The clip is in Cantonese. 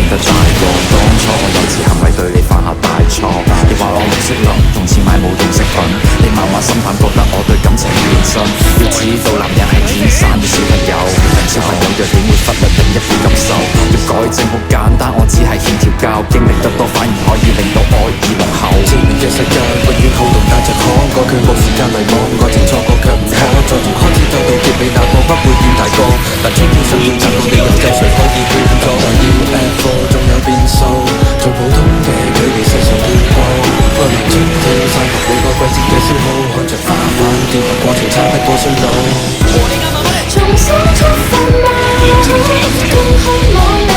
得太過。當初我幼稚行為對你犯下大錯，你話我唔識諗，用錢買冇用飾品，你慢慢審判覺得我對感情唔認真。要知道男人係天生嘅小朋友，小朋友弱點會忽略另一半感受。要改正好簡單，我只係欠調教，經歷得多反而可以令到愛意濃厚。致命嘅世界永遠好動帶着可愛，卻冇時間迷惘，愛情錯過卻唔可，再從開始走到結尾，那個不會變大個。但春天想要找到你，又夠誰可以勸阻？但 UFO 仲有變數，最普通嘅距離世上跳過，不能春天散落每個季節嘅消耗，看着花瓣掉落過程，差不多衰老。重新出發嗎？更渴望